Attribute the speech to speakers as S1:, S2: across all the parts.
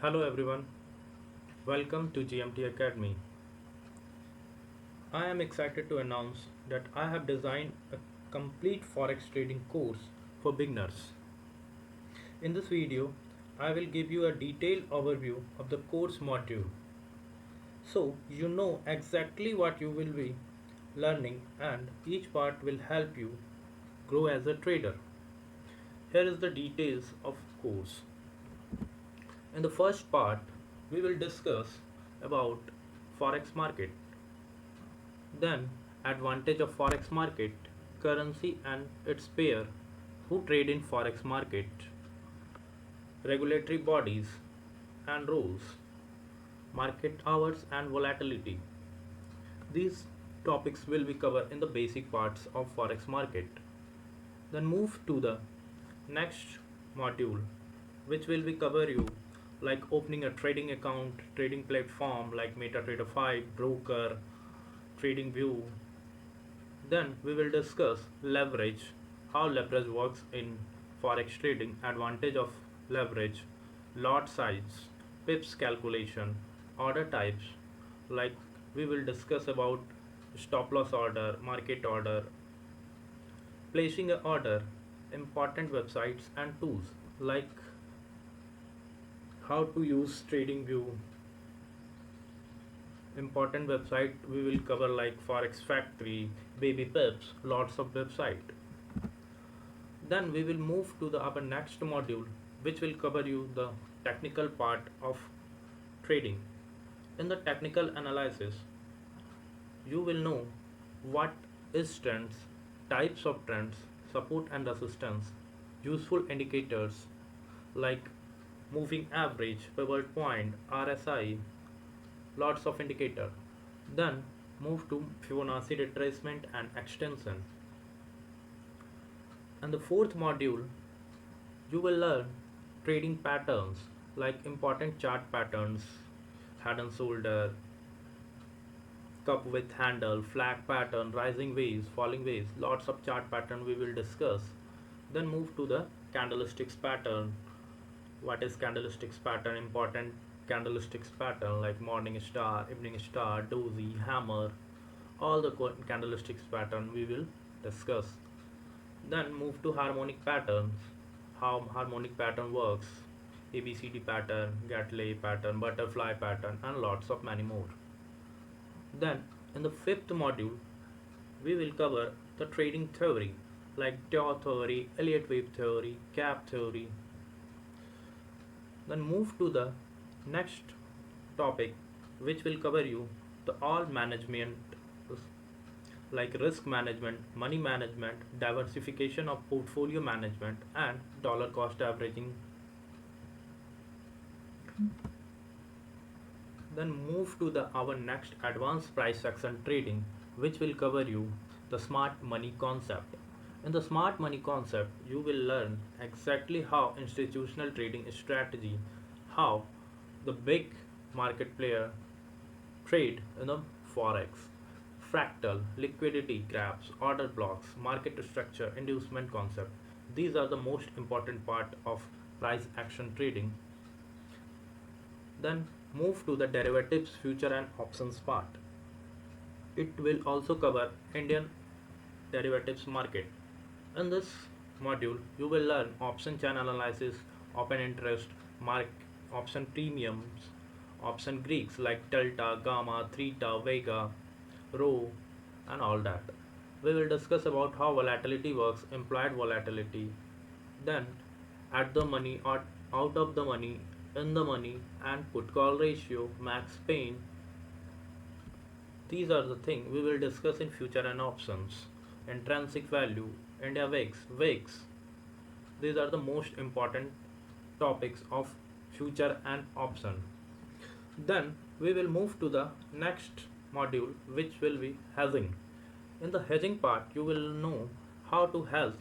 S1: Hello everyone, welcome to GMT Academy. I am excited to announce that I have designed a complete Forex trading course for beginners. In this video, I will give you a detailed overview of the course module so you know exactly what you will be learning and each part will help you grow as a trader. Here is the details of course. In the first part, we will discuss about Forex market. Then, advantage of Forex market, currency and its pair who trade in Forex market, regulatory bodies and rules, market hours and volatility. These topics will be covered in the basic parts of Forex market. Then move to the next module which will be cover you like opening a trading account, trading platform like MetaTrader 5, broker, trading view. Then we will discuss leverage, how leverage works in forex trading, advantage of leverage, lot size, pips calculation, order types, like we will discuss about stop loss order, market order, placing an order, important websites and tools like how to use trading view, important website we will cover like forex factory, baby pips, lots of website. Then we will move to our next module which will cover you the technical part of trading. In the technical analysis, you will know what is trends, types of trends, support and resistance, useful indicators like moving average, pivot point, RSI, lots of indicator. Then move to Fibonacci retracement and extension. And the fourth module, you will learn trading patterns like important chart patterns, head and shoulder, cup with handle, flag pattern, rising waves, falling waves, lots of chart pattern we will discuss. Then move to the candlesticks pattern. What is candlesticks pattern? Important candlesticks pattern like morning star, evening star, dozy, hammer, all the candlesticks pattern we will discuss. Then move to harmonic patterns, how harmonic pattern works, ABCD pattern, Gatley pattern, butterfly pattern and lots of many more. Then in the fifth module we will cover the trading theory like Taw theory, Elliott wave theory, cap theory. Then move to the next topic which will cover you the all management like risk management, money management, diversification of portfolio management and dollar cost averaging. Then move to the our next advanced price action trading which will cover you the smart money concept. In the smart money concept you will learn exactly how institutional trading strategy, how the big market player trade in the forex, fractal, liquidity graphs, order blocks, market structure, inducement concept. These are the most important part of price action trading. Then move to the derivatives, future and options part. It will also cover Indian derivatives market. In this module, you will learn option channel analysis, open interest, mark option premiums, option Greeks like delta, gamma, theta, vega, rho, and all that. We will discuss about how volatility works, implied volatility, then at the money or out of the money, in the money, and put call ratio, max pain. These are the things we will discuss in future and options. Intrinsic value, India VIX. These are the most important topics of future and option. Then we will move to the next module which will be hedging. In the hedging part you will know how to hedge,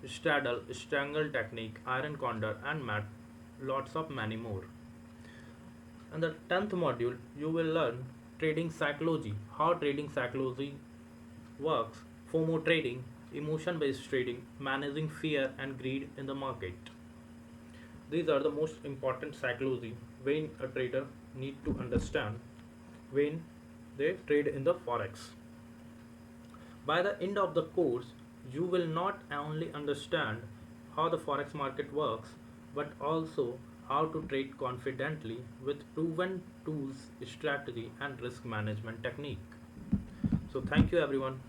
S1: straddle, strangle technique, iron condor and mat, lots of many more. In the 10th module you will learn trading psychology, how trading psychology works, FOMO trading, emotion based trading, managing fear and greed in the market. These are the most important psychology when a trader need to understand when they trade in the forex. By the end of the course, you will not only understand how the forex market works, but also how to trade confidently with proven tools, strategy, and risk management technique. So, thank you everyone.